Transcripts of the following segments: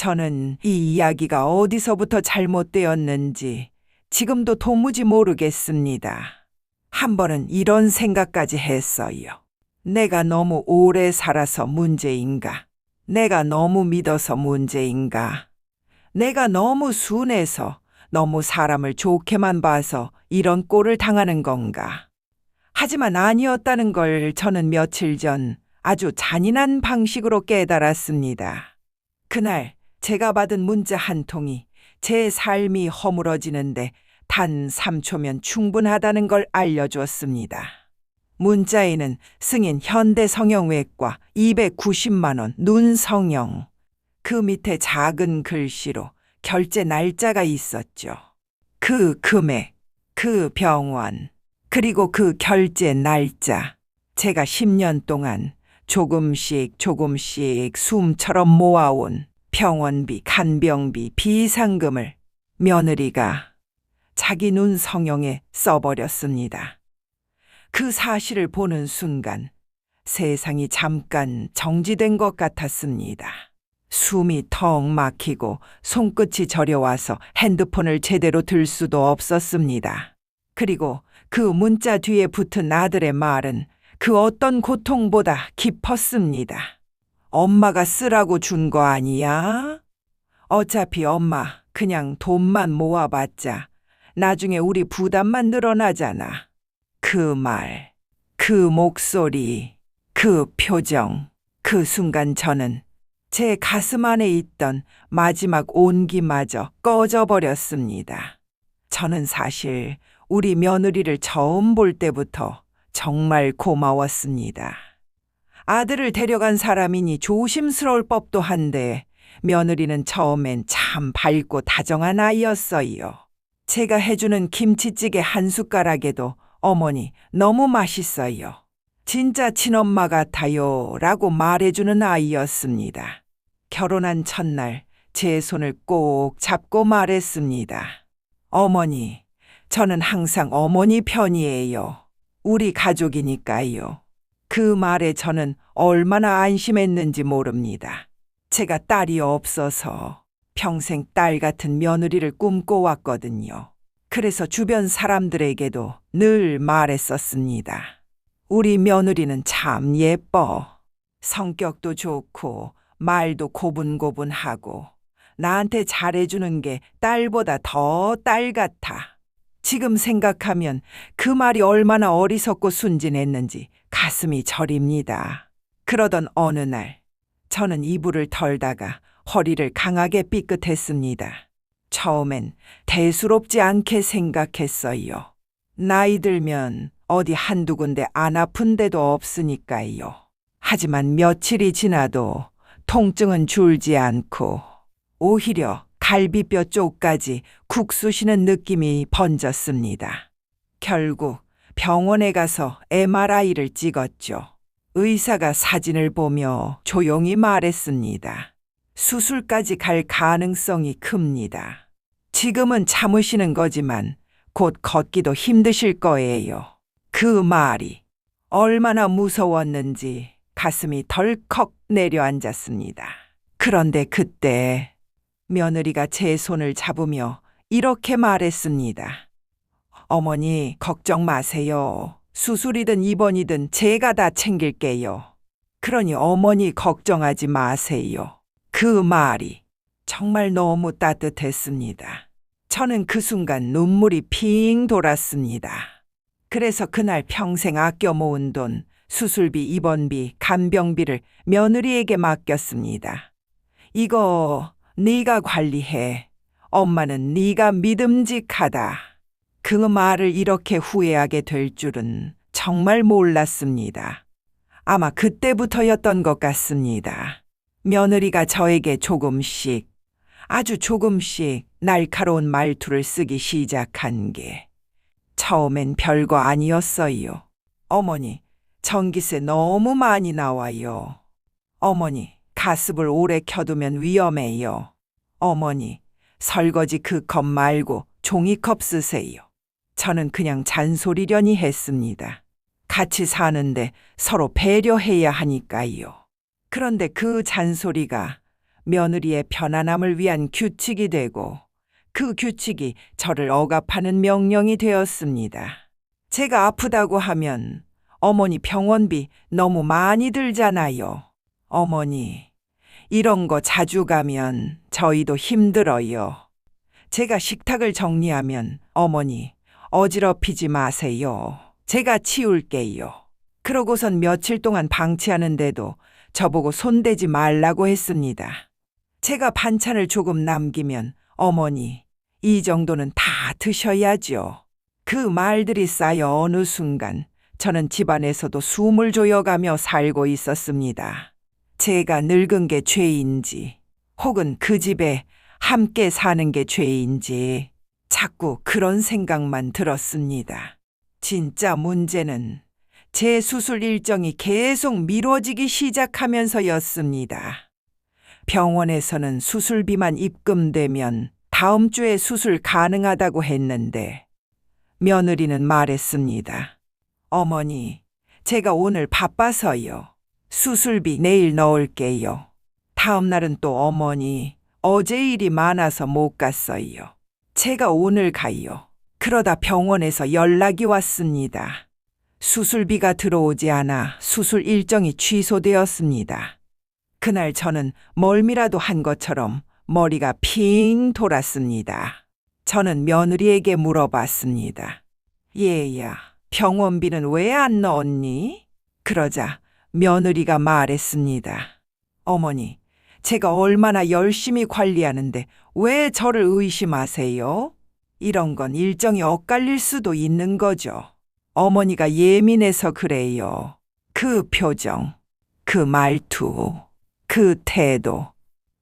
저는 이 이야기가 어디서부터 잘못되었는지 지금도 도무지 모르겠습니다. 한 번은 이런 생각까지 했어요. 내가 너무 오래 살아서 문제인가? 내가 너무 믿어서 문제인가? 내가 너무 순해서 너무 사람을 좋게만 봐서 이런 꼴을 당하는 건가? 하지만 아니었다는 걸 저는 며칠 전 아주 잔인한 방식으로 깨달았습니다. 그날 제가 받은 문자 한 통이 제 삶이 허물어지는데 단 3초면 충분하다는 걸 알려주었습니다. 문자에는 승인 현대성형외과 290만 원 눈성형, 그 밑에 작은 글씨로 결제 날짜가 있었죠. 그 금액, 그 병원, 그리고 그 결제 날짜. 제가 10년 동안 조금씩 숨처럼 모아온 병원비, 간병비, 비상금을 며느리가 자기 눈 성형에 써버렸습니다. 그 사실을 보는 순간 세상이 잠깐 정지된 것 같았습니다. 숨이 턱 막히고 손끝이 저려와서 핸드폰을 제대로 들 수도 없었습니다. 그리고 그 문자 뒤에 붙은 아들의 말은 그 어떤 고통보다 깊었습니다. 엄마가 쓰라고 준 거 아니야? 어차피 엄마 그냥 돈만 모아봤자 나중에 우리 부담만 늘어나잖아. 그 말, 그 목소리, 그 표정, 그 순간 저는 제 가슴 안에 있던 마지막 온기마저 꺼져버렸습니다. 저는 사실 우리 며느리를 처음 볼 때부터 정말 고마웠습니다. 아들을 데려간 사람이니 조심스러울 법도 한데 며느리는 처음엔 참 밝고 다정한 아이였어요. 제가 해주는 김치찌개 한 숟가락에도 어머니 너무 맛있어요. 진짜 친엄마 같아요 라고 말해주는 아이였습니다. 결혼한 첫날 제 손을 꼭 잡고 말했습니다. 어머니, 저는 항상 어머니 편이에요. 우리 가족이니까요. 그 말에 저는 얼마나 안심했는지 모릅니다. 제가 딸이 없어서 평생 딸 같은 며느리를 꿈꿔왔거든요. 그래서 주변 사람들에게도 늘 말했었습니다. 우리 며느리는 참 예뻐. 성격도 좋고 말도 고분고분하고 나한테 잘해주는 게 딸보다 더 딸 같아. 지금 생각하면 그 말이 얼마나 어리석고 순진했는지 가슴이 저립니다. 그러던 어느 날 저는 이불을 털다가 허리를 강하게 삐끗했습니다. 처음엔 대수롭지 않게 생각했어요. 나이 들면 어디 한두 군데 안 아픈 데도 없으니까요. 하지만 며칠이 지나도 통증은 줄지 않고 오히려 갈비뼈 쪽까지 국수시는 느낌이 번졌습니다. 결국 병원에 가서 MRI를 찍었죠. 의사가 사진을 보며 조용히 말했습니다. 수술까지 갈 가능성이 큽니다. 지금은 참으시는 거지만 곧 걷기도 힘드실 거예요. 그 말이 얼마나 무서웠는지 가슴이 덜컥 내려앉았습니다. 그런데 그때 며느리가 제 손을 잡으며 이렇게 말했습니다. 어머니, 걱정 마세요. 수술이든 입원이든 제가 다 챙길게요. 그러니 어머니 걱정하지 마세요. 그 말이 정말 너무 따뜻했습니다. 저는 그 순간 눈물이 핑 돌았습니다. 그래서 그날 평생 아껴 모은 돈, 수술비, 입원비, 간병비를 며느리에게 맡겼습니다. 이거 네가 관리해. 엄마는 네가 믿음직하다. 그 말을 이렇게 후회하게 될 줄은 정말 몰랐습니다. 아마 그때부터였던 것 같습니다. 며느리가 저에게 조금씩, 아주 조금씩 날카로운 말투를 쓰기 시작한 게 처음엔 별거 아니었어요. 어머니, 전기세 너무 많이 나와요. 어머니, 가습을 오래 켜두면 위험해요. 어머니, 설거지 그 컵 말고 종이컵 쓰세요. 저는 그냥 잔소리려니 했습니다. 같이 사는데 서로 배려해야 하니까요. 그런데 그 잔소리가 며느리의 편안함을 위한 규칙이 되고 그 규칙이 저를 억압하는 명령이 되었습니다. 제가 아프다고 하면 어머니 병원비 너무 많이 들잖아요. 어머니, 이런 거 자주 가면 저희도 힘들어요. 제가 식탁을 정리하면 어머니, 어지럽히지 마세요. 제가 치울게요. 그러고선 며칠 동안 방치하는데도 저보고 손대지 말라고 했습니다. 제가 반찬을 조금 남기면 어머니, 이 정도는 다 드셔야죠. 그 말들이 쌓여 어느 순간 저는 집안에서도 숨을 조여가며 살고 있었습니다. 제가 늙은 게 죄인지 혹은 그 집에 함께 사는 게 죄인지 자꾸 그런 생각만 들었습니다. 진짜 문제는 제 수술 일정이 계속 미뤄지기 시작하면서였습니다. 병원에서는 수술비만 입금되면 다음 주에 수술 가능하다고 했는데 며느리는 말했습니다. 어머니, 제가 오늘 바빠서요. 수술비 내일 넣을게요. 다음 날은 또 어머니, 어제 일이 많아서 못 갔어요. 제가 오늘 가요. 그러다 병원에서 연락이 왔습니다. 수술비가 들어오지 않아 수술 일정이 취소되었습니다. 그날 저는 멀미라도 한 것처럼 머리가 핑 돌았습니다. 저는 며느리에게 물어봤습니다. 얘야, 병원비는 왜 안 넣었니? 그러자 며느리가 말했습니다. 어머니, 제가 얼마나 열심히 관리하는데 왜 저를 의심하세요? 이런 건 일정이 엇갈릴 수도 있는 거죠. 어머니가 예민해서 그래요. 그 표정, 그 말투, 그 태도.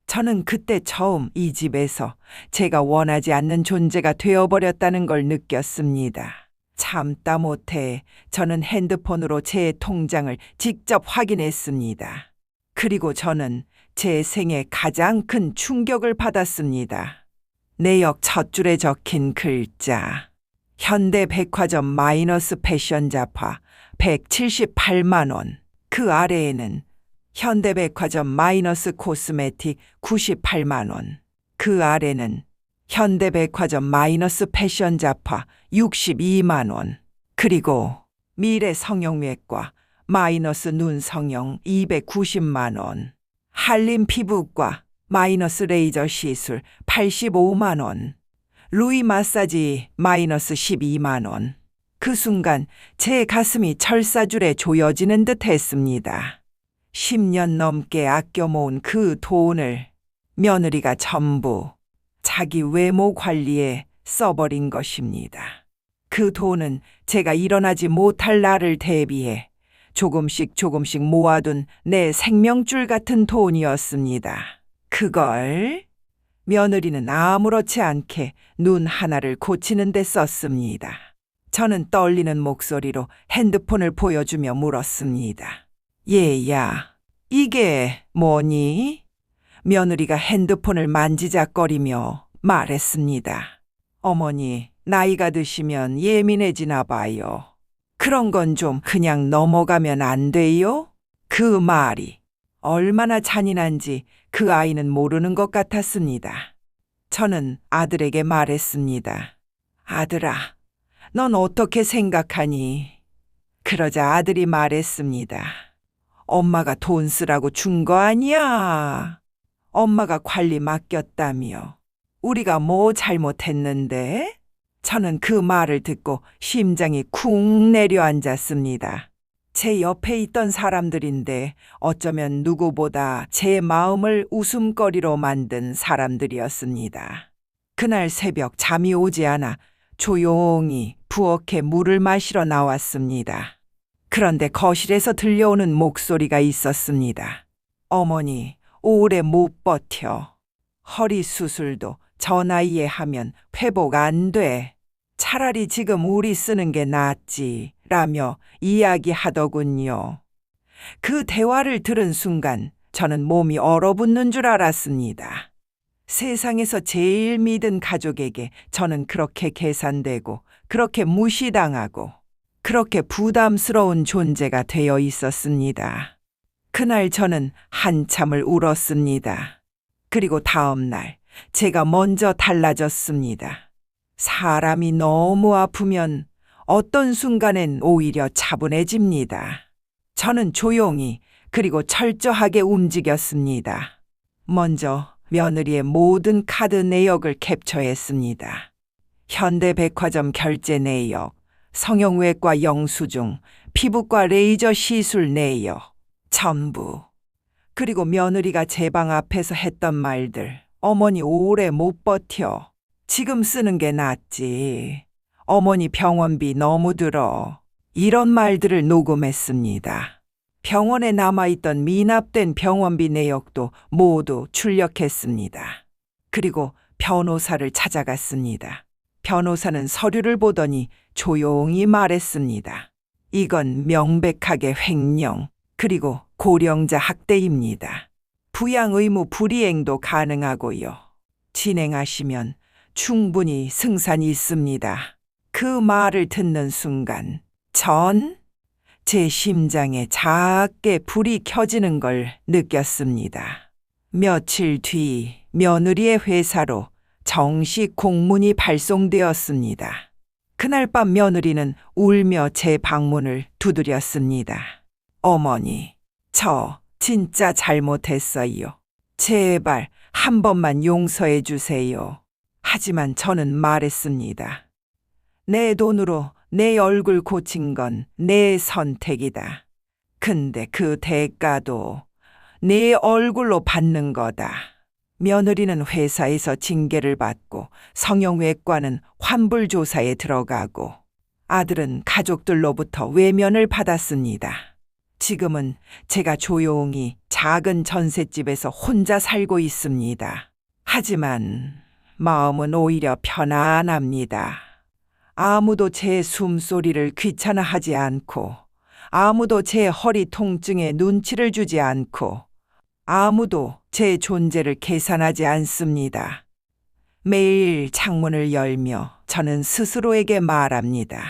저는 그때 처음 이 집에서 제가 원하지 않는 존재가 되어버렸다는 걸 느꼈습니다. 참다 못해 저는 핸드폰으로 제 통장을 직접 확인했습니다. 그리고 저는 제 생애 가장 큰 충격을 받았습니다. 내역 첫 줄에 적힌 글자. 현대백화점 마이너스 패션 잡화 178만 원. 그 아래에는 현대백화점 마이너스 코스메틱 98만 원. 그 아래는 현대백화점 마이너스 패션 잡화 62만 원. 그리고 미래 성형외과 마이너스 눈 성형 290만 원. 한림 피부과 마이너스 레이저 시술 85만 원. 루이 마사지 마이너스 12만 원. 그 순간 제 가슴이 철사줄에 조여지는 듯 했습니다. 10년 넘게 아껴 모은 그 돈을 며느리가 전부 자기 외모 관리에 써버린 것입니다. 그 돈은 제가 일어나지 못할 날을 대비해 조금씩 모아둔 내 생명줄 같은 돈이었습니다. 그걸 며느리는 아무렇지 않게 눈 하나를 고치는 데 썼습니다. 저는 떨리는 목소리로 핸드폰을 보여주며 물었습니다. 얘야, 이게 뭐니? 며느리가 핸드폰을 만지작거리며 말했습니다. 어머니, 나이가 드시면 예민해지나 봐요. 그런 건 좀 그냥 넘어가면 안 돼요? 그 말이 얼마나 잔인한지 그 아이는 모르는 것 같았습니다. 저는 아들에게 말했습니다. 아들아, 넌 어떻게 생각하니? 그러자 아들이 말했습니다. 엄마가 돈 쓰라고 준 거 아니야. 엄마가 관리 맡겼다며. 우리가 뭐 잘못했는데? 저는 그 말을 듣고 심장이 쿵 내려앉았습니다. 제 옆에 있던 사람들인데 어쩌면 누구보다 제 마음을 웃음거리로 만든 사람들이었습니다. 그날 새벽 잠이 오지 않아 조용히 부엌에 물을 마시러 나왔습니다. 그런데 거실에서 들려오는 목소리가 있었습니다. 어머니, 오래 못 버텨. 허리 수술도 저 나이에 하면 회복 안 돼. 차라리 지금 우리 쓰는 게 낫지. 라며 이야기하더군요. 그 대화를 들은 순간 저는 몸이 얼어붙는 줄 알았습니다. 세상에서 제일 믿은 가족에게 저는 그렇게 계산되고 그렇게 무시당하고 그렇게 부담스러운 존재가 되어 있었습니다. 그날 저는 한참을 울었습니다. 그리고 다음 날 제가 먼저 달라졌습니다. 사람이 너무 아프면 어떤 순간엔 오히려 차분해집니다. 저는 조용히 그리고 철저하게 움직였습니다. 먼저 며느리의 모든 카드 내역을 캡처했습니다. 현대백화점 결제 내역, 성형외과 영수증, 피부과 레이저 시술 내역, 전부. 그리고 며느리가 제 방 앞에서 했던 말들. 어머니 오래 못 버텨. 지금 쓰는 게 낫지. 어머니 병원비 너무 들어. 이런 말들을 녹음했습니다. 병원에 남아있던 미납된 병원비 내역도 모두 출력했습니다. 그리고 변호사를 찾아갔습니다. 변호사는 서류를 보더니 조용히 말했습니다. 이건 명백하게 횡령, 그리고 고령자 학대입니다. 부양 의무 불이행도 가능하고요. 진행하시면 충분히 승산이 있습니다. 그 말을 듣는 순간 제 심장에 작게 불이 켜지는 걸 느꼈습니다. 며칠 뒤 며느리의 회사로 정식 공문이 발송되었습니다. 그날 밤 며느리는 울며 제 방문을 두드렸습니다. 어머니, 저 진짜 잘못했어요. 제발 한 번만 용서해 주세요. 하지만 저는 말했습니다. 내 돈으로 내 얼굴 고친 건 내 선택이다. 근데 그 대가도 내 얼굴로 받는 거다. 며느리는 회사에서 징계를 받고 성형외과는 환불조사에 들어가고 아들은 가족들로부터 외면을 받았습니다. 지금은 제가 조용히 작은 전셋집에서 혼자 살고 있습니다. 하지만 마음은 오히려 편안합니다. 아무도 제 숨소리를 귀찮아하지 않고, 아무도 제 허리 통증에 눈치를 주지 않고, 아무도 제 존재를 계산하지 않습니다. 매일 창문을 열며 저는 스스로에게 말합니다.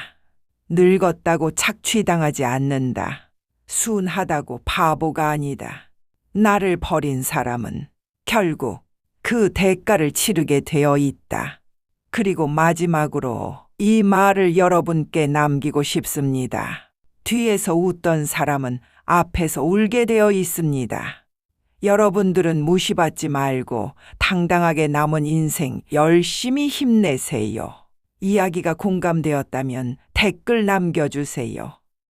늙었다고 착취당하지 않는다. 순하다고 바보가 아니다. 나를 버린 사람은 결국 그 대가를 치르게 되어 있다. 그리고 마지막으로 이 말을 여러분께 남기고 싶습니다. 뒤에서 웃던 사람은 앞에서 울게 되어 있습니다. 여러분들은 무시받지 말고 당당하게 남은 인생 열심히 힘내세요. 이야기가 공감되었다면 댓글 남겨주세요.